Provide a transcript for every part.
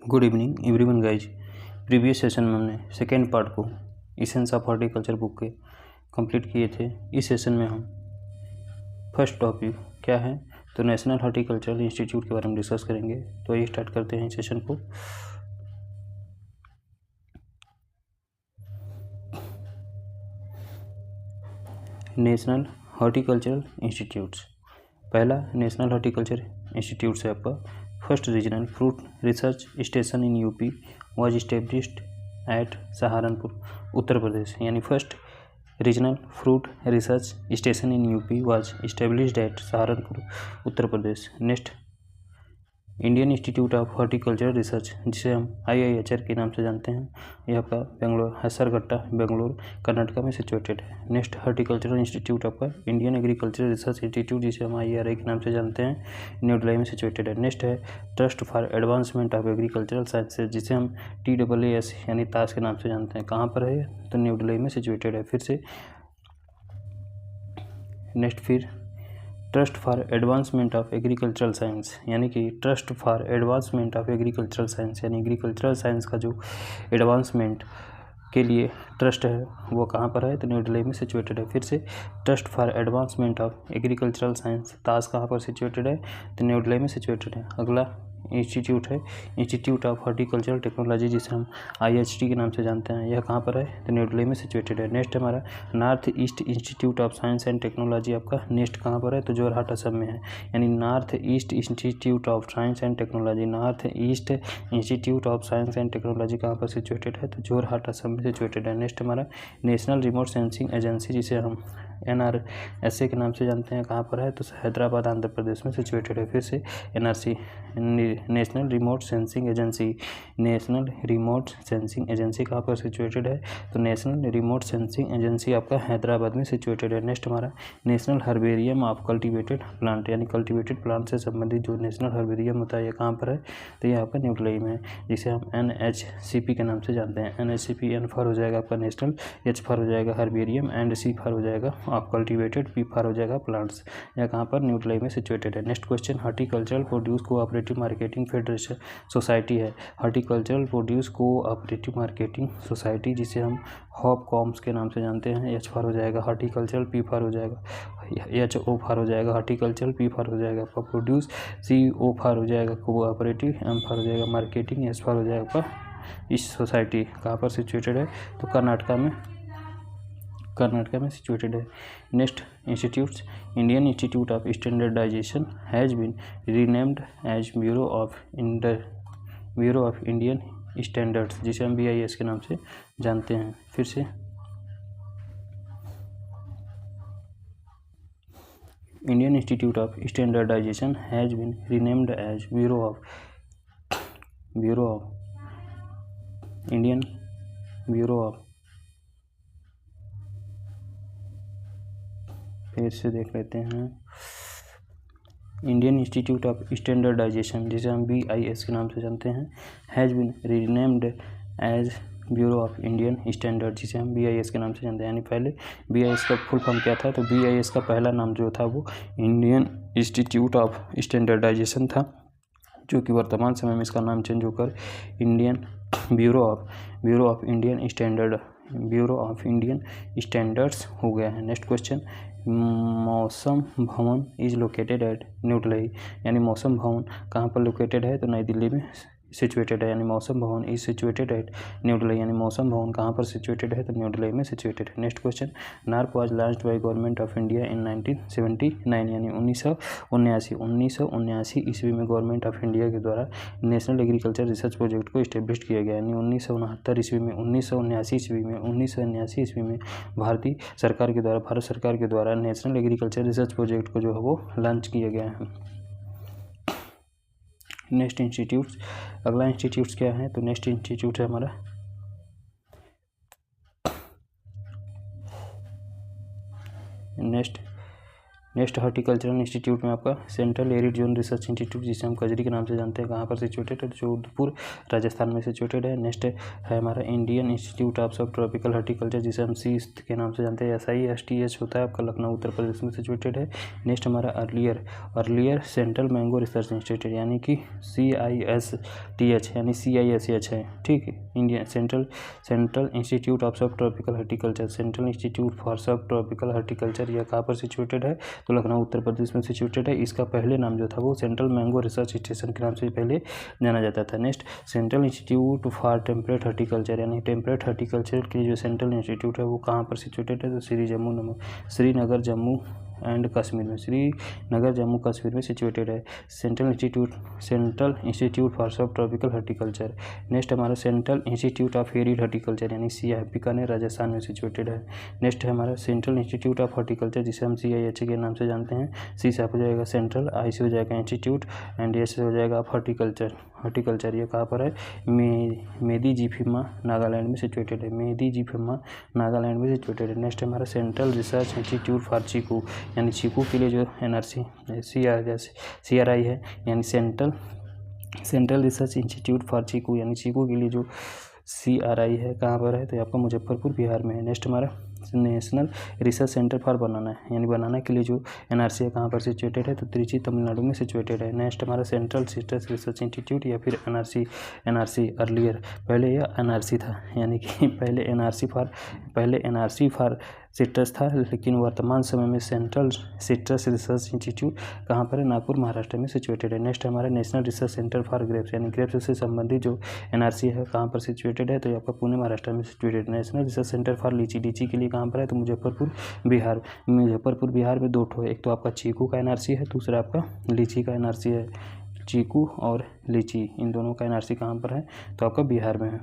Good evening everyone guys. Previous session में हमने second part को इसेंस ऑफ हॉर्टिकल्चर बुक के कंप्लीट किए थे। इस सेशन में हम फर्स्ट टॉपिक क्या है तो नेशनल हॉर्टिकल्चरल इंस्टीट्यूट के बारे में डिस्कस करेंगे। तो ये स्टार्ट करते हैं इस सेशन को। नेशनल हॉर्टिकल्चरल इंस्टीट्यूट्स, पहला नेशनल हॉर्टिकल्चर इंस्टीट्यूट है आपका first regional fruit research station in UP was established at Saharanpur Uttar Pradesh. यानी first regional fruit research station in UP was established at Saharanpur Uttar Pradesh. Next Indian institute of horticulture research, जिसे हम IIHR के नाम से जानते हैं, यह आपका बेंगलोर हैसरगट्टा बेंगलोर कर्नाटका में सिचुएटेड है। नेक्स्ट हॉर्टिकल्चरल इंस्टीट्यूट आपका इंडियन एग्रीकल्चर रिसर्च इंस्टीट्यूट, जिसे हम IRI के नाम से जानते हैं, न्यू दिल्ली में सिचुएटेड है। नेक्स्ट है trust for advancement of agricultural sciences, जिसे हम TAAS यानी ताश के नाम से जानते हैं। कहाँ पर है तो न्यू दिल्ली में सिचुएटेड है फिर से। नेक्स्ट फिर trust for advancement of agricultural science, यानी कि trust for advancement of agricultural science, यानी एग्रीकल्चरल साइंस का जो एडवांसमेंट के लिए ट्रस्ट है वो कहाँ पर है तो न्यू दिल्ली में सिचुएटेड है फिर से। Trust for advancement of agricultural science ताश कहाँ पर सिचुएटेड है तो न्यू दिल्ली में सिचुएटेड है। अगला इंस्टीट्यूट है इंस्टीट्यूट ऑफ हॉर्टिकल्चरल टेक्नोलॉजी, जिसे हम IHT के नाम से जानते हैं, यह कहाँ पर है तो न्यू दिल्ली में सिचुएटेड है। नेक्स्ट हमारा north east institute of science and technology, आपका नेक्स्ट कहाँ पर है तो जोरहाट असम में है। यानी north east institute of science and technology, north east institute of science and technology कहाँ पर सिचुएटेड है तो जोरहाट असम में सिचुएटेड है। नेक्स्ट हमारा नेशनल रिमोट सेंसिंग एजेंसी, जिसे हम NRSA के नाम से जानते हैं, कहाँ पर है तो हैदराबाद आंध्र प्रदेश में सिचुएटेड है फिर से। NRC national remote sensing agency, national remote sensing agency कहाँ पर सिचुएटेड है तो नेशनल रिमोट सेंसिंग एजेंसी आपका हैदराबाद में सिचुएटेड है। नेक्स्ट हमारा national herbarium of cultivated plant, यानी कल्टीवेटेड प्लांट से संबंधित जो नेशनल हर्बेरियम होता है ये कहाँ पर है तो ये आपका न्यू दिल्ली में है, जिसे हम NHCP के नाम से जानते हैं। NHCP N फॉर हो जाएगा आपका नेशनल, H फॉर हो जाएगा हर्बेरियम एंड C फॉर हो जाएगा ऑफ कल्टीवेटेड, P फॉर हो जाएगा प्लांट्स। यह कहाँ पर न्यू दिल्ली में सिचुएटेड है। Next question horticultural produce cooperative marketing federation society है। Horticultural produce cooperative marketing society, जिसे हम हॉपकॉम्स के नाम से जानते हैं, H फॉर हो जाएगा हॉर्टिकल्चरल, P फॉर हो जाएगा HO फॉर हो जाएगा हॉर्टिकल्चरल, P फॉर हो जाएगा आपका प्रोड्यूस, CO फॉर हो जाएगा कोऑपरेटिव, M फॉर हो जाएगा मार्केटिंग, S फॉर हो जाएगा आपका इस सोसाइटी कहाँ पर सिचुएटेड है तो कर्नाटका में सिचुएटेड है। Next institutes Indian institute of standardization has been renamed as bureau of Indian standards, जिसे हम BIS के नाम से जानते हैं फिर से। Indian institute of standardization has been renamed as bureau of Indian bureau of, फिर से देख लेते हैं, इंडियन इंस्टीट्यूट ऑफ स्टैंडर्डाइजेशन, जिसे हम BIS के नाम से जानते हैं, has been renamed as bureau of Indian standard, जिसे हम BIS के नाम से जानते हैं। यानी पहले BIS का फुल फॉर्म क्या था तो BIS का पहला नाम जो था वो इंडियन इंस्टीट्यूट ऑफ स्टैंडर्डाइजेशन था, जो कि वर्तमान समय में इसका नाम चेंज होकर Indian bureau of Indian standards हो गया है। नेक्स्ट क्वेश्चन मौसम भवन is located at new Delhi, यानी मौसम भवन कहाँ पर लोकेटेड है तो नई दिल्ली में सिचुएटेड है। यानी मौसम भवन is situated eight new Delhi, यानी मौसम भवन कहाँ पर सिचुएटेड है तो न्यू दिल्ली में सिचुएटेड है। Next question NARP was launched by government of India in 1979, यानी 1979 ईस्वी में गवर्नमेंट ऑफ इंडिया के द्वारा नेशनल एग्रीकल्चर रिसर्च प्रोजेक्ट को इस्टेब्लिश किया गया। यानी 1969 ईस्वी में 1979 ईस्वी में भारत सरकार के द्वारा नेशनल एग्रीकल्चर रिसर्च प्रोजेक्ट को जो है वो लॉन्च किया गया है। नेक्स्ट इंस्टीट्यूट्स, अगला इंस्टीट्यूट्स क्या है तो नेक्स्ट इंस्टीट्यूट है हमारा नेक्स्ट हॉर्टिकल्चरल इंस्टीट्यूट में आपका central arid zone research institute, जिसे हम कजरी के नाम से जानते हैं, कहाँ पर सिचुएटेड है? जोधपुर राजस्थान में सिचुएटेड है। नेक्स्ट है हमारा इंडियन इंस्टीट्यूट ऑफ सब ट्रॉपिकल हॉर्टिकल्चर, जिसे हम सीस्ट के नाम से जानते हैं, SISTH होता है आपका, लखनऊ उत्तर प्रदेश में सिचुएटेड है। नेक्स्ट हमारा earlier central mango research institute यानी कि CISTH यानी CISH है, ठीक है। इंडियन सेंट्रल इंस्टीट्यूट ऑफ सब tropical horticulture, central institute for सब ट्रॉपिकल हॉर्टिकल्चर, यह कहाँ पर सिचुएटेड है? तो लखनऊ उत्तर प्रदेश में सिचुएटेड है। इसका पहले नाम जो था वो सेंट्रल मैंगो रिसर्च स्टेशन के नाम से पहले जाना जाता था। Next central institute for temperate horticulture यानी टेम्परेट हॉर्टिकल्चर के जो सेंट्रल इंस्टीट्यूट है वो कहाँ पर सिचुएटेड है? तो श्रीनगर जम्मू एंड कश्मीर में, श्रीनगर जम्मू कश्मीर में सिचुएटेड है सेंट्रल इंस्टीट्यूट फॉर सब ट्रॉपिकल हॉर्टिकल्चर। नेक्स्ट हमारा central institute of arid horticulture यानी CIH बीकानेर राजस्थान में सिचुएटेड है। नेक्स्ट है हमारा सेंट्रल इंस्टीट्यूट ऑफ हॉर्टिकल्चर, जिसे हम CIH के नाम से जानते हैं। C से हो जाएगा सेंट्रल, I से हो जाएगा इंस्टीट्यूट एंड S से हो जाएगा आप हॉर्टिकल्चर। ये कहाँ पर है? मेदीजीफिमा नागालैंड में सिचुएटेड है, मेदीजीफिमा नागालैंड में सिचुएटेड है। नेक्स्ट हमारा सेंट्रल रिसर्च इंस्टीट्यूट फॉर चीकू यानी चीकू के लिए जो NRC CRI है यानी सेंट्रल रिसर्च इंस्टीट्यूट फॉर चीकू यानी चीकू के लिए जो CRI है कहाँ पर है? तो आपका मुजफ्फरपुर बिहार में है। नेक्स्ट हमारा नेशनल रिसर्च सेंटर फॉर बनाना है यानी बनाना के लिए जो NRC है कहाँ पर सिचुएटेड है? तो त्रिची तमिलनाडु में सिचुएटेड है। नेक्स्ट हमारा सेंट्रल सिट्रस रिसर्च इंस्टीट्यूट या फिर NRC अर्लियर, पहले यह NRC था यानी कि पहले NRC फॉर सिट्रस था, लेकिन वर्तमान समय में सेंट्रल सिट्रस रिसर्च इंस्टीट्यूट कहाँ पर है? नागपुर महाराष्ट्र में सिचुएटेड है। नेक्स्ट हमारा national research centre for grapes यानी ग्रेप्स से संबंधित जो NRC है कहाँ पर सिचुएटेड है? तो ये आपका पुणे महाराष्ट्र में situated. National research centre for लीची के लिए कहाँ पर है? तो मुजफ्फरपुर बिहार में 2 ठो है, एक तो आपका चीकू का NRC है, दूसरा आपका लीची का NRC है। चीकू और लीची इन दोनों का NRC कहाँ पर है? तो आपका बिहार में है।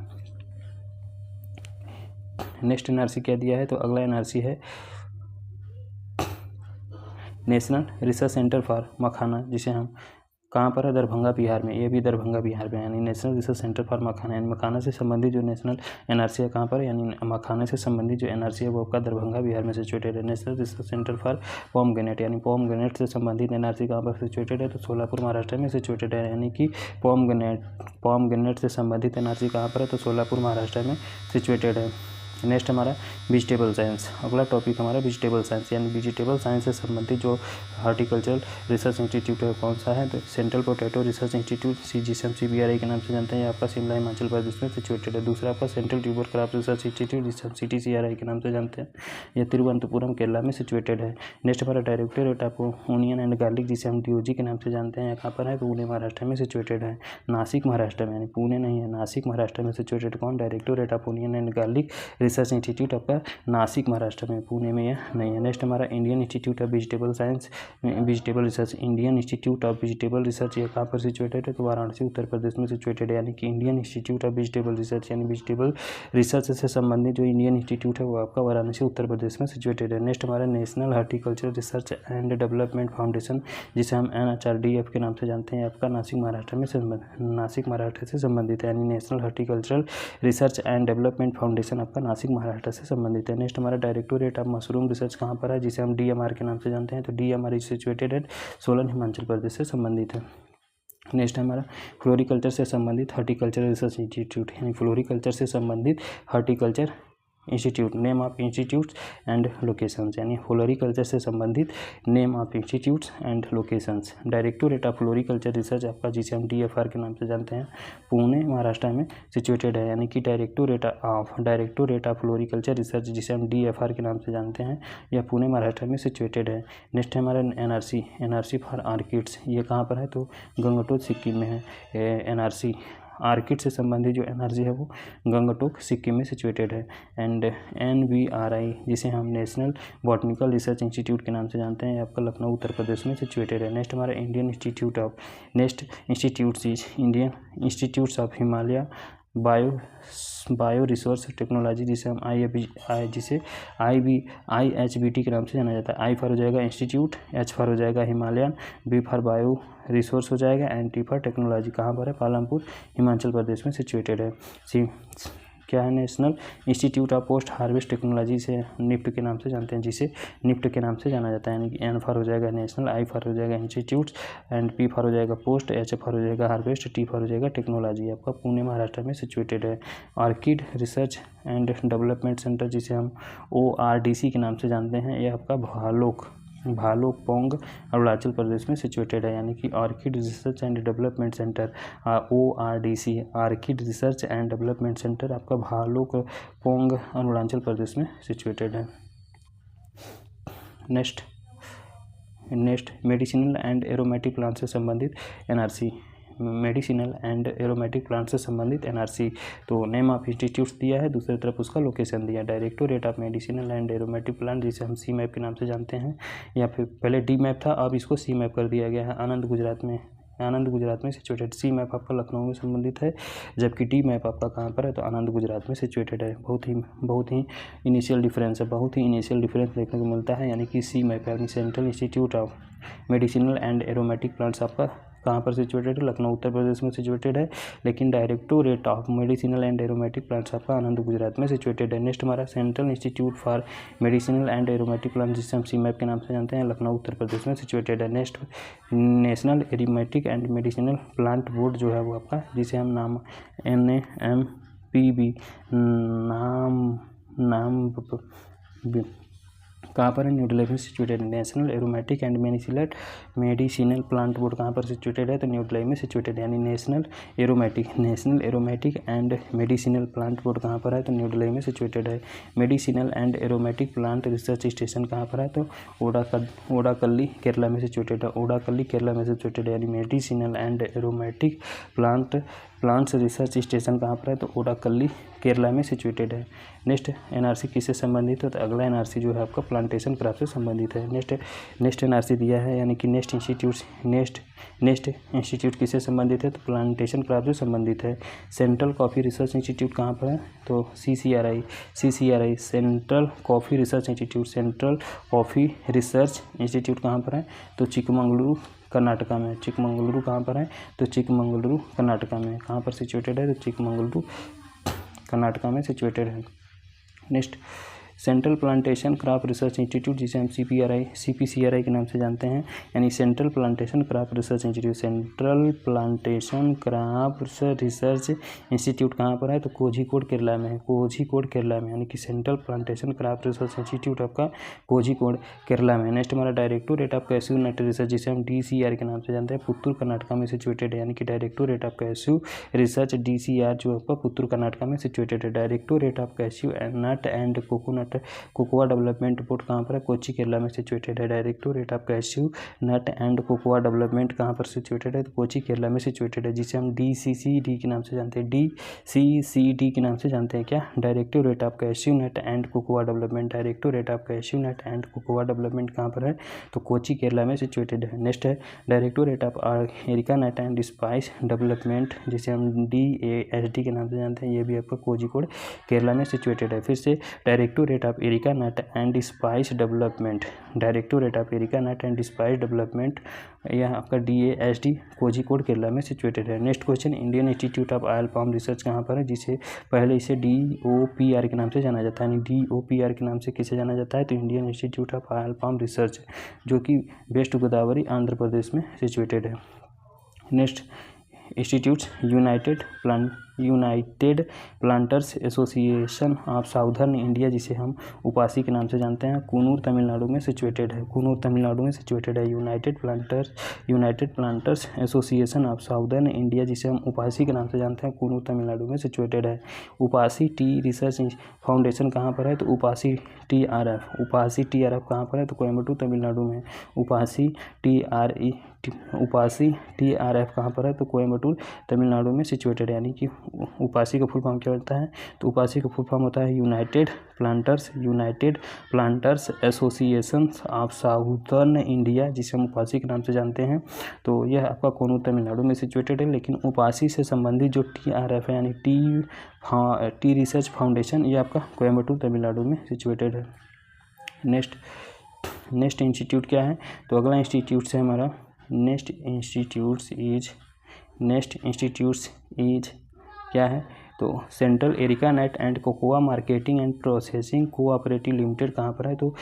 नेक्स्ट NRC क्या दिया है? तो अगला NRC है नेशनल रिसर्च सेंटर फॉर मखाना, जिसे हम कहाँ पर है? दरभंगा बिहार में, ये भी दरभंगा बिहार में यानी नेशनल रिसर्च सेंटर फॉर मखाना यानी मखाना से संबंधित जो नेशनल NRC है कहाँ पर है? यानी मखाना से संबंधित जो NRC है वो आपका दरभंगा बिहार में सिचुएटेड है। National research centre for pomegranate यानी पोमग्रेनेट से संबंधित NRC कहाँ पर सिचुएटेड है? तो सोलापुर महाराष्ट्र में सिचुएटेड है यानी कि पोमग्रेनेट से संबंधित NRC कहाँ पर है? तो सोलापुर महाराष्ट्र में सिचुएटेड है। नेक्स्ट हमारा वेजिटेबल साइंस, अगला टॉपिक हमारा वेजिटेबल साइंस यानी वेजिटेबल साइंस से संबंधित जो हॉर्टिकल्चरल रिसर्च इंस्टीट्यूट है कौन सा है? तो सेंट्रल पोटैटो रिसर्च इंस्टीट्यूट जिसे हम CBRI के नाम से जानते हैं, आपका शिमला हिमाचल प्रदेश में सिचुएटेड है। दूसरा आपका central tuber crop research institute जिसे हम CTCRI के नाम से जानते हैं, यह तिरुवनंतपुरम केरला में सिचुएटेड है। नेक्स्ट हमारा directorate of onion and garlic जिसे हम DOG के नाम से जानते हैं, कहाँ पर है? पुणे महाराष्ट्र में सिचुएटेड है। नासिक महाराष्ट्र में यानी पुणे नहीं है, नासिक महाराष्ट्र में सिचुएटेड कौन? Directorate of onion and garlic research institute आपका नासिक महाराष्ट्र में, पुणे में यह नहीं है। नेक्स्ट हमारा Indian institute of vegetable research, Indian institute of vegetable research ये कहाँ पर सिचुएटेड है? तो वाराणसी उत्तर प्रदेश में सिचुएटेड है यानी कि Indian institute of vegetable research यानी वेजिटेबल रिसर्च से संबंधित जो इंडियन इंस्टीट्यूट है वो आपका वाराणसी उत्तर प्रदेश में सिचुएटेड है। नेक्स्ट हमारा national horticulture research and development foundation जिसे हम NHRDF के नाम से जानते हैं, आपका नासिक महाराष्ट्र से संबंधित है यानी national horticultural research and development foundation आपका नासिक महाराष्ट्र से संबंधित है। नेक्स्ट हमारा डायरेक्टोरेट ऑफ मशरूम रिसर्च कहाँ पर है? जिसे हम DMR के नाम से जानते हैं, तो DMR is situated at Solan Himachal Pradesh से संबंधित है। नेक्स्ट हमारा फ्लोरिकल्चर से संबंधित हॉर्टिकल्चर रिसर्च इंस्टीट्यूट यानी फ्लोरिकल्चर से संबंधित horticulture institute, name of institutes and locations यानी फ्लोरिकल्चर से संबंधित name of institutes and locations. Directorate of floriculture research आपका जिसे हम DFR के नाम से जानते हैं, पुणे महाराष्ट्र में सिचुएटेड है यानी कि डायरेक्टोरेट ऑफ फ्लोरिकल्चर रिसर्च जिसे हम DFR के नाम से जानते हैं, यह पुणे महाराष्ट्र में सिचुएटेड है। नेक्स्ट है हमारा NRC फॉर ऑर्किड्स, ये कहाँ पर है? तो गंगटोक सिक्किम में है। NRC आर्किड से संबंधित जो NRC है वो गंगटोक सिक्किम में सिचुएटेड है। एंड NBRI जिसे हम नेशनल बॉटनिकल रिसर्च इंस्टीट्यूट के नाम से जानते हैं, आपका लखनऊ उत्तर प्रदेश में सिचुएटेड है। नेक्स्ट हमारा Indian institutes of Himalaya bio resource technology जिसे हम IHBT के नाम से जाना जाता है। I फॉर हो जाएगा इंस्टीट्यूट, H फॉर हो जाएगा Himalayan, B for bio resource हो जाएगा एंड T फॉर टेक्नोलॉजी। कहाँ पर है? पालमपुर हिमाचल प्रदेश में सिचुएटेड है। क्या है, national institute of post harvest technology से निफ्ट के नाम से जानते हैं, जिसे निफ्ट के नाम से जाना जाता है। यानी कि एन फॉर हो जाएगा नेशनल, आई फॉर हो जाएगा इंस्टीट्यूट्स, एंड पी फॉर हो जाएगा पोस्ट, एच फॉर हो जाएगा हार्वेस्ट, टी फॉर हो जाएगा टेक्नोलॉजी। आपका पुणे महाराष्ट्र में सिचुएटेड है। Orchid research and development centre, जिसे हम ORDC के नाम से जानते हैं, ये आपका भालुकपोंग अरुणाचल प्रदेश में सिचुएटेड है। यानी कि orchid research and development centre ORDC, orchid research and development centre आपका भालुकपोंग अरुणाचल प्रदेश में सिचुएटेड है। Next medicinal and aromatic plant से संबंधित NRC, medicinal and aromatic plant से संबंधित NRC। तो नेम ऑफ इंस्टीट्यूट्स दिया है, दूसरी तरफ उसका लोकेशन दिया। Directorate of medicinal and aromatic plant, जिसे हम CMAP के नाम से जानते हैं, या फिर पहले DMAP था, अब इसको CMAP कर दिया गया है। आनंद गुजरात में सिचुएटेड। CMAP आपका लखनऊ में संबंधित है, जबकि DMAP आपका कहाँ पर है, तो आनंद गुजरात में सिचुएटेड है। बहुत ही इनिशियल डिफरेंस है, देखने को मिलता है। यानी कि CMAP यानी central institute of medicinal and aromatic plants आपका कहाँ पर सिचुएटेड है, लखनऊ उत्तर प्रदेश में सिचुएटेड है, लेकिन directorate of medicinal and aromatic plants आपका आनंद गुजरात में सिचुएटेड है। नेक्स्ट हमारा central institute for medicinal and aromatic plant, जिसे हम CMAP के नाम से जानते हैं, लखनऊ उत्तर प्रदेश में सिचुएटेड है। Next national aromatic and medicinal plant board जो है वो आपका, जिसे हम नाम NAMPB कहाँ पर है, न्यू दिल्ली में सिचुएटेड है। National aromatic and medicinal plant board कहाँ पर सिचुएटेड है, तो न्यू दिल्ली में सिचुएटेड है। यानी national aromatic and medicinal plant board कहाँ पर है, तो न्यू दिल्ली में सिचुएटेड है। Medicinal and aromatic plant research station कहाँ पर है, तो ओडाकल्ली केरला में सिचुएटेड है। यानी medicinal and aromatic plants research station कहाँ पर है, तो ओडाकल्ली केरला में सिचुएटेड है। नेक्स्ट NRC किससे संबंधित है, तो अगला NRC जो है आपका प्लांटेशन क्रॉप से संबंधित है। नेक्स्ट NRC दिया है, यानी कि नेक्स्ट इंस्टीट्यूट किससे संबंधित है, तो प्लांटेशन क्रॉप से संबंधित है। सेंट्रल कॉफ़ी रिसर्च इंस्टीट्यूट कहाँ पर है, तो CCRI central coffee research institute कहाँ पर है, तो चिकमंगलुरु कर्नाटका में। चिकमंगलुरु कहाँ पर है, तो चिकमंगलुरु कर्नाटका में। कहाँ पर सिचुएटेड है, तो चिकमंगलुरु कर्नाटका में सिचुएटेड है। Next central plantation crop research institute, जिसे हम CPCRI के नाम से जानते हैं, यानी central plantation crop research institute कहाँ पर है, तो कोझिकोड केरला में। यानी कि central plantation crop research institute आपका कोझिकोड केरला में। नेक्स्ट हमारा directorate of cashew not research, जिसे हम DCR के नाम से जानते हैं, पुत्तूर कर्नाटका में सिचुएटेड है। यानी कि directorate of cashew research DCR जो आपका पुत्तूर कर्नाटका में सिचुएटेड है। Directorate of cashew nut and cocoa development board कहाँ पर है, कोच्चि केरला में सिचुएटेड है। Directorate of cashew nut and cocoa development कहाँ पर सिचुएटेड है, तो कोच्चि केरला में सिचुएटेड है, जिसे हम DCCD के नाम से जानते हैं। DCCD के नाम से जानते हैं क्या, directorate of cashew nut and cocoa development. Directorate of cashew nut and cocoa development कहाँ पर है, तो कोच्चि केरला में सिचुएटेड है। नेक्स्ट है directorate of areca nut and spice development, जिसे हम DASD के नाम से जानते हैं, ये भी आपका कोझिकोड केरला में सिचुएटेड है। फिर से directorate of areca nut and spice development, यह आपका DASD कोझिकोड केरला में सिचुएटेड है। Next question, Indian institute of oil palm research कहाँ पर है, जिसे पहले इसे DOPR के नाम से जाना जाता है। यानी DOPR के नाम से किसे जाना जाता है, तो Indian institute of oil palm research, जो कि वेस्ट गोदावरी आंध्र प्रदेश में सिचुएटेड है। Next institutes, United planters association of southern India, जिसे हम उपासी के नाम से जानते हैं, कूनूर तमिलनाडु में सिचुएटेड है। United planters association of southern India, जिसे हम उपासी के नाम से जानते हैं, कूनूर तमिलनाडु में सिचुएटेड है। उपासी टी रिसर्च फाउंडेशन कहाँ पर है, तो उपासी TRF कहाँ पर है, तो कोयम्बटूर तमिलनाडु में। उपासी TRF कहाँ पर है, तो कोयम्बटूर तमिलनाडु में सिचुएटेड है। यानी कि उपासी का फुल फॉर्म क्या होता है, तो उपासी का फुल फॉर्म होता है United planters association of southern India, जिसे हम उपासी के नाम से जानते हैं। तो यह आपका कोनूर तमिलनाडु में सिचुएटेड है, लेकिन उपासी से संबंधित जो TRF है, यानी टी रिसर्च फाउंडेशन, ये आपका कोयम्बटूर तमिलनाडु में सिचुएटेड है। नेक्स्ट इंस्टीट्यूट क्या है, तो अगला इंस्टीट्यूट है हमारा नेक्स्ट इंस्टीट्यूट्स इज क्या है, तो central areca nut and cocoa marketing and processing cooperative limited कहाँ पर है, तो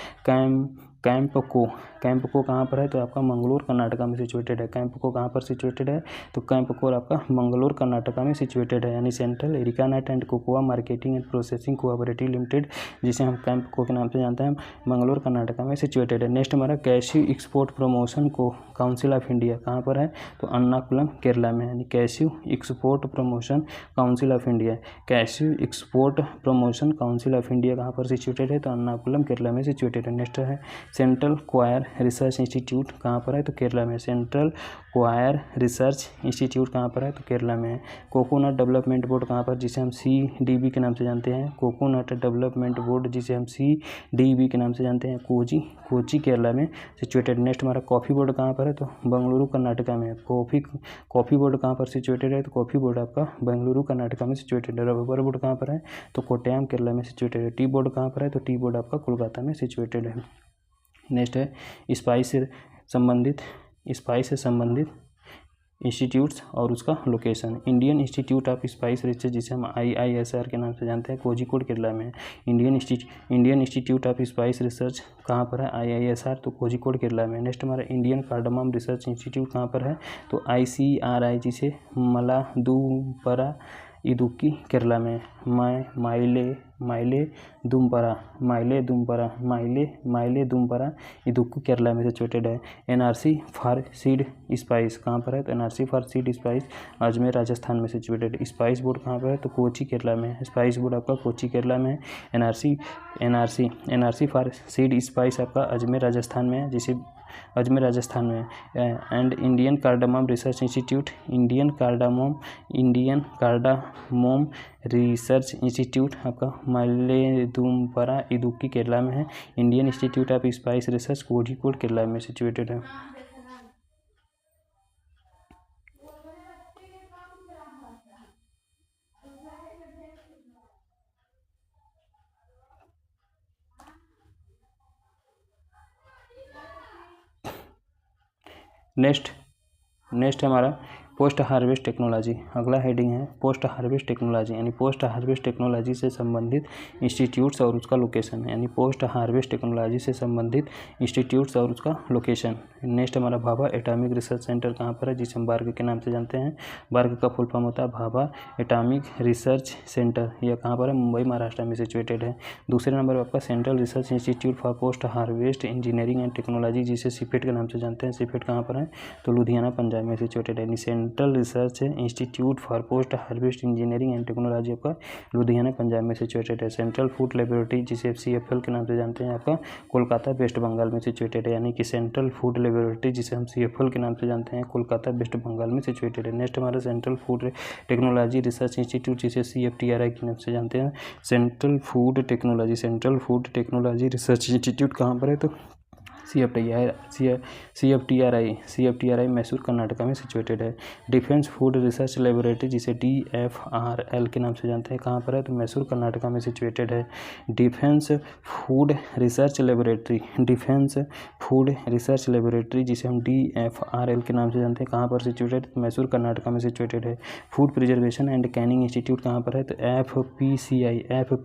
कैंपको कहाँ पर है, तो आपका मंगलोर कर्नाटका में सिचुएटेड है। कैंपको कहाँ पर सिचुएटेड है, तो कैंपको आपका मंगलोर कर्नाटका में सिचुएटेड है, यानी central areca nut and cocoa marketing and processing cooperative limited, जिसे हम कैंपको के नाम से जानते हैं, मंगलोर कर्नाटका में सिचुएटेड है। नेक्स्ट हमारा कैश्यू एक्सपोर्ट प्रमोशन को काउंसिल ऑफ इंडिया कहाँ पर है, तो अन्नाकुलम केरला में, यानी cashew export promotion council of India, cashew export promotion council of India कहाँ पर सिचुएटेड है, तो अन्नाकुलम केरला में सिचुएटेड है। नेक्स्ट है सेंट्रल क्वायर रिसर्च इंस्टीट्यूट कहाँ पर है, तो केरला में, सेंट्रल क्वायर रिसर्च इंस्टीट्यूट कहाँ पर है, तो केरला में है। कोकोनट डेवलपमेंट बोर्ड कहाँ पर, जिसे हम CDB के नाम से जानते हैं, कोकोनट डेवलपमेंट बोर्ड जिसे हम CDB के नाम से जानते हैं, कोची केरला में सिचुएटेड। नेक्स्ट हमारा कॉफ़ी बोर्ड कहाँ पर है, तो बेंगलुरु कर्नाटका में। कॉफ़ी बोर्ड कहाँ पर सिचुएटेड है, तो कॉफ़ी बोर्ड आपका बेंगलुरु कर्नाटका में सिचुएटेड है। रबर बोर्ड कहाँ पर है, तो कोट्टयम केरला में सिचुएटेड है। टी बोर्ड कहाँ पर है, तो टी बोर्ड आपका कोलकाता में सिचुएटेड है। नेक्स्ट है स्पाइस से संबंधित इंस्टीट्यूट्स और उसका location. Indian institute of spice research जिसे हम IISR के नाम से जानते हैं, कोझिकोड केरला में। Indian institute of spice research कहाँ पर है, IISR, तो कोझिकोड केरला में। नेक्स्ट हमारा इंडियन कार्डमम रिसर्च इंस्टीट्यूट कहाँ पर है, तो ICRI जिसे मलादुम्परा इदुक्की केरला में। माइले दुम्परा इदुक्की केरला में सिचुएटेड है। NRC फॉर सीड स्पाइस कहाँ पर है, तो NRC for seed spice Ajmer Rajasthan में सिचुएटेड। स्पाइस बोर्ड कहाँ पर है, तो कोची केरला में। स्पाइस बोर्ड आपका कोची केरला में है। NRC फॉर सीड स्पाइस आपका अजमेर राजस्थान में है, जिसे अजमेर राजस्थान में। And Indian cardamom research institute, Indian cardamom research institute आपका माइलेदुम्परा इदुक्की केरला में है। Indian institute of spice research Kozhikode Kerala में सिचुएटेड है। नेक्स्ट हमारा पोस्ट हार्वेस्ट टेक्नोलॉजी। अगला हेडिंग है पोस्ट हार्वेस्ट टेक्नोलॉजी, यानी पोस्ट हार्वेस्ट टेक्नोलॉजी से संबंधित इंस्टीट्यूट्स और उसका लोकेशन, यानी पोस्ट हार्वेस्ट टेक्नोलॉजी से संबंधित इंस्टीट्यूट्स और उसका लोकेशन। नेक्स्ट हमारा भाभा एटॉमिक रिसर्च सेंटर कहाँ पर है, जिसे हम बार्ग के नाम से जानते हैं। बार्ग का फुल फॉर्म होता है भाभा एटॉमिक रिसर्च सेंटर। यह कहाँ पर है, मुंबई महाराष्ट्र में सिचुएटेड है। दूसरे नंबर पर आपका central research institute for post harvest engineering and technology, जिसे सीपेट के नाम से जानते हैं। सीपेट कहाँ पर है, तो लुधियाना पंजाब में सिचुएटेड है। Central research institute for post harvest engineering and technology आपका लुधियाना पंजाब में सिचुएटेड है। सेंट्रल फूड लेबोरेटरी जिसे CFL के नाम से जानते हैं आपका कोलकाता वेस्ट बंगाल में सिचुएटेड है, यानी कि सेंट्रल फूड लेबोरेटरी जिसे हम CFL के नाम से जानते हैं कोलकाता वेस्ट बंगाल में सिचुएटेड है। नेक्स्ट हमारा central food technology research institute जिसे CFTRI के नाम से जानते हैं। Central food technology research institute कहाँ पर है, तो CFTRI मैसूर कर्नाटका में सिचुएटेड है। डिफेंस फूड रिसर्च लेबोरेटरी जिसे DFRL के नाम से जानते हैं, कहाँ पर है, तो मैसूर कर्नाटका में सिचुएटेड है। डिफेंस फूड रिसर्च लेबोरेटरी जिसे हम DFRL के नाम से जानते हैं, कहाँ पर सिचुएटेड, मैसूर कर्नाटका में सिचुएटेड है। Food preservation and Canning institute कहाँ पर है, तो FPCI F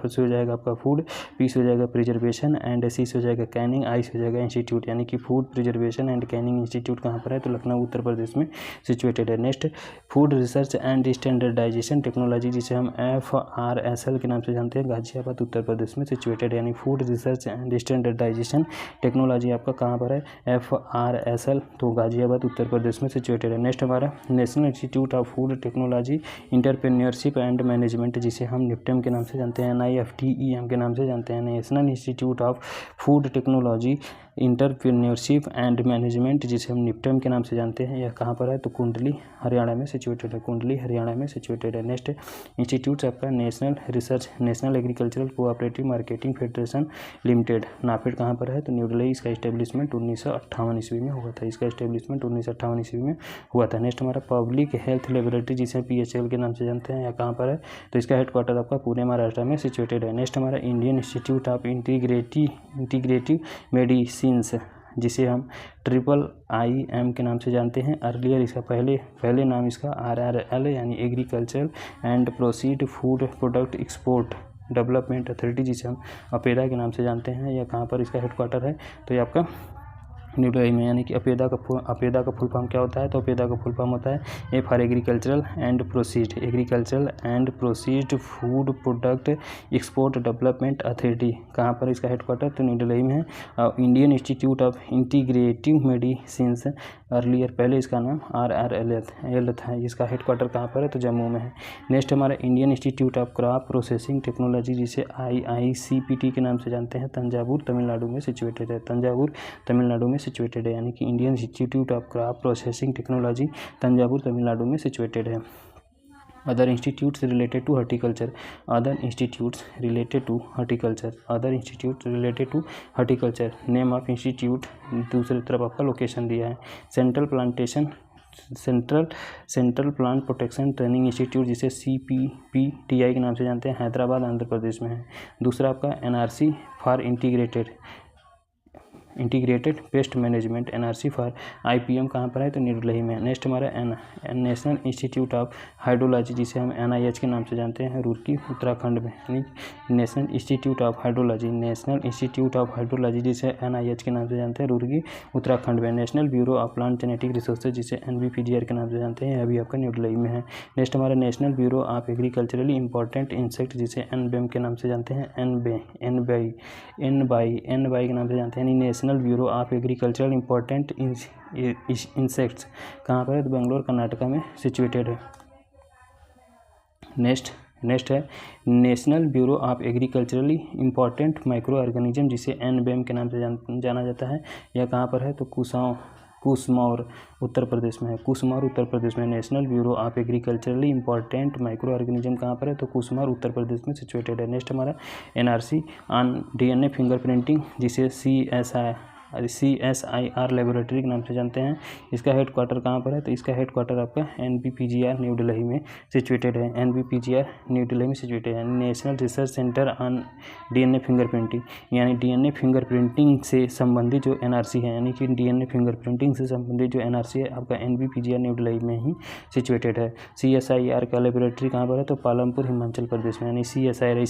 से हो जाएगा आपका फूड, P से हो जाएगा प्रिजर्वेशन एंड C से हो जाएगा कैनिंग, I से जगह इंस्टीट्यूट, यानी कि food preservation and Canning institute कहाँ पर है, तो लखनऊ उत्तर प्रदेश में सिचुएटेड है। Next food research and standardization technology जिसे हम FRSL के नाम से जानते हैं, गाजियाबाद उत्तर प्रदेश में सिचुएटेड है। यानी food research and standardization technology आपका कहाँ पर है, FRSL, तो गाजियाबाद उत्तर प्रदेश में सिचुएटेड है। नेक्स्ट हमारा national institute of food technology entrepreneurship and management जिसे हम निफ्टेम के नाम से जानते हैं, NIFTEM के नाम से जानते हैं। National institute of food technology entrepreneurship and management जिसे हम निफ्टेम के नाम से जानते हैं, यह कहाँ पर है, तो कुंडली हरियाणा में सिचुएटेड है। नेक्स्ट इंस्टीट्यूट आपका national agricultural cooperative marketing federation limited, NAFED कहाँ पर है, तो न्यू दिल्ली। इसका इस्टेब्लिशमेंट 1958 ईस्वी में हुआ था। नेक्स्ट हमारा पब्लिक हेल्थ लेबोरेटरी जिसे PHL के नाम से जानते हैं, यह कहाँ पर है, तो इसका हेडक्वार्टर आपका पुणे महाराष्ट्र में सिचुएटेड है। नेक्स्ट हमारा Indian institute of integrative medicine जिसे हम IIM के नाम से जानते हैं। अर्लियर इसका पहले नाम इसका RRL यानी agriculture and proceed food product export development authority, जिसे हम अपेडा के नाम से जानते हैं। यह कहाँ पर इसका हेडक्वार्टर है, तो ये आपका न्यू दिल्ली में। यानी कि अपेडा का फुल फॉर्म क्या होता है, तो अपेडा का फुल फॉर्म होता है A for agricultural and proceed food product export development authority. कहाँ पर इसका हेडक्वार्टर, तो न्यू दिल्ली में है। Indian institute of integrative medicine, earlier पहले इसका नाम RRL था। इसका हेडक्वार्टर कहाँ पर है, तो जम्मू में है। नेक्स्ट हमारा Indian institute of crop processing technology, जिसे IICPT के नाम से जानते हैं, तंजावुर तमिलनाडु में सिचुएटेड है। तंजावुर तमिलनाडु में सिचुएटेड है, यानी कि Indian institute of crop processing technology Thanjavur Tamil Nadu में सिचुएटेड है। Other institutes related to horticulture, name of institute, दूसरी तरफ आपका लोकेशन दिया है। Central plant protection training institute, जिसे CPPTI के नाम से जानते हैं, हैदराबाद आंध्र प्रदेश में है। दूसरा आपका NRC for integrated pest management, NRC for IPM कहाँ पर है, तो न्यू दिल्ली में। नेक्स्ट हमारा नेशनल इंस्टीट्यूट ऑफ हाइड्रोलॉजी, जिसे हम NIH के नाम से जानते हैं, रुड़की उत्तराखंड में। यानी नेशनल इंस्टीट्यूट ऑफ हाइड्रोलॉजी जिसे NIH के नाम से जानते हैं, रुड़की उत्तराखंड में। National bureau of plant genetic resources, जिसे NBPGR के नाम से जानते हैं, अभी आपका न्यू दिल्ली में है। नेक्स्ट हमारा national bureau of agriculturally important insect, जिसे NBEM के नाम से जानते हैं, NBI के नाम से जानते हैं, यानी national bureau of agricultural important insects. कहाँ पर है, तो बेंगलोर कर्नाटका में सिचुएटेड है। नेक्स्ट है national bureau of agriculturally important micro organism, जिसे NBEM के नाम से जाना जाता है। यह कहाँ पर है, तो कुसमौर उत्तर प्रदेश में है। National bureau of agriculturally important micro organism कहाँ पर है, तो कुसमौर उत्तर प्रदेश में सिचुएटेड है। नेक्स्ट हमारा NRC ऑन DNA फिंगरप्रिंटिंग, जिसे CSIR लेबोरेटरी के नाम से जानते हैं। इसका हेडक्वार्टर कहाँ पर है, तो इसका हेडक्वार्टर आपका NBPGR न्यू दिल्ली में सिचुएटेड है। NBPGR न्यू दिल्ली में सिचुएटेड है। National research centre on DNA fingerprinting, यानी DNA फिंगरप्रिंटिंग से संबंधित जो NRC है, यानी कि DNA फिंगरप्रिंटिंग से संबंधित जो NRC है आपका NBPGR न्यू दिल्ली में ही सिचुएटेड है। CSIR का लेबोरेटरी कहाँ पर है, तो पालमपुर हिमाचल प्रदेश में, यानी CSIR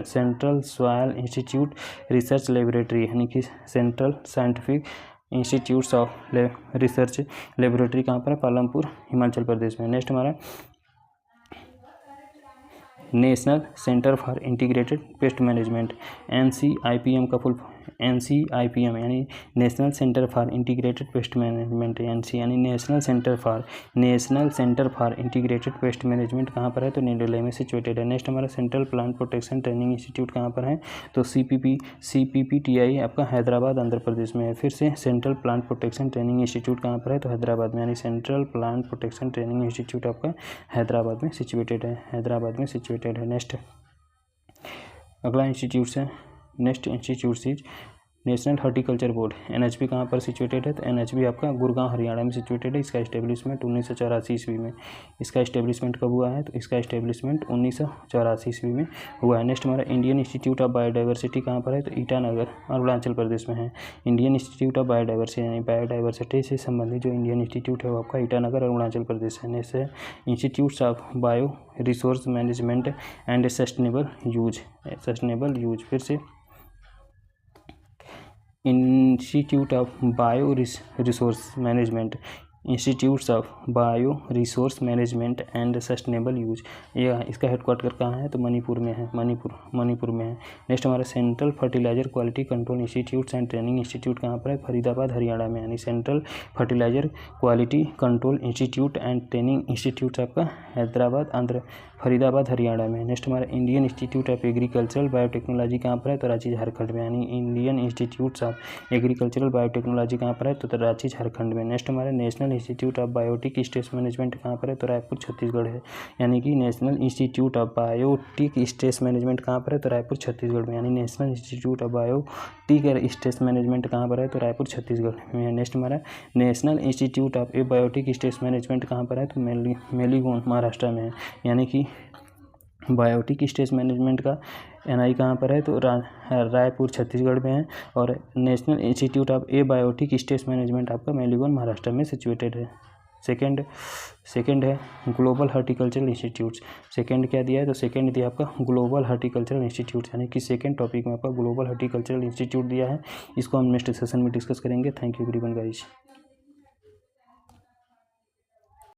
central soil institute research laboratory, यानी कि central scientific institutes of research laboratory कहाँ पर है, पालमपुर हिमाचल प्रदेश में। नेक्स्ट हमारा national centre for integrated pest management, NCIPM का फुल NCIPM यानी national centre for integrated pest management, यानी national centre for integrated pest management कहाँ पर है, तो न्यू दिल्ली में सिचुएटेड है। नेक्स्ट हमारा central plant protection training institute कहाँ पर है, तो CPPTI आपका हैदराबाद आंध्र प्रदेश में है। फिर से central plant protection training institute कहाँ पर है, तो हैदराबाद में, यानी central plant protection training institute आपका हैदराबाद में सिचुएटेड है। नेक्स्ट अगला इंस्टीट्यूट है, next institute is national horticulture board, NHB कहाँ पर सिचुएटेड है, तो NHB आपका गुड़गांव हरियाणा में सिचुएटेड है। इसका इस्टेब्लिशमेंट 1984 ईस्वी में। इसका इस्टेब्लिशमेंट कब हुआ है, तो इसका इस्टेब्लिशमेंट 1984 ईस्वी में हुआ है। नेक्स्ट हमारा इंडियन इंस्टीट्यूट ऑफ बायोडाइवर्सिटी कहाँ पर है, तो ईटानगर अरुणाचल प्रदेश में है। इंडियन इंस्टीट्यूट ऑफ बायोडाइवर्सिटी यानी बायोडाइवर्सिटी से संबंधित जो इंडियन इंस्टीट्यूट है वो आपका ईटानगर अरुणाचल प्रदेश है। नेक्स्ट है institutes of bio resource management and sustainable use. फिर से institute of bio resource management and sustainable use, यह इसका हेडक्वार्टर कहाँ है, तो मणिपुर में है। नेक्स्ट हमारा central fertilizer quality control institute and training institute कहाँ पर है, फरीदाबाद हरियाणा में, यानी central fertilizer quality control institute and training institute आपका फरीदाबाद हरियाणा में। नेक्स्ट हमारा Indian institute of agricultural biotechnology कहाँ पर है, तो रांची झारखंड में, यानी Indian institute of agricultural biotechnology कहाँ पर है, तो रांची झारखंड में। नेक्स्ट हमारा national institute of biotic stress management कहाँ पर है, तो रायपुर छत्तीसगढ़ है, यानी कि national institute of biotic stress management कहाँ पर है, तो रायपुर छत्तीसगढ़ में, यानी national institute of biotic stress management कहाँ पर है, तो रायपुर छत्तीसगढ़ में है। नेक्स्ट हमारा national institute of biotic stress management कहाँ पर है, तो मेलीगोन महाराष्ट्र में है, यानी कि बायोटिक स्टेज मैनेजमेंट का NI कहाँ पर है, तो रायपुर छत्तीसगढ़ में है। और national institute of biotic stage management आपका मेलबोर्न महाराष्ट्र में सिचुएटेड है। सेकंड है ग्लोबल हॉर्टिकल्चरल इंस्टीट्यूट्स। सेकंड क्या दिया है, तो सेकंड दिया आपका ग्लोबल हॉर्टिकल्चरल इंस्टीट्यूट, यानी कि सेकंड टॉपिक में आपका ग्लोबल हॉर्टिकल्चरल इंस्टीट्यूट दिया है। इसको हम नेक्स्ट सेशन में डिस्कस करेंगे। Thank you everyone guys.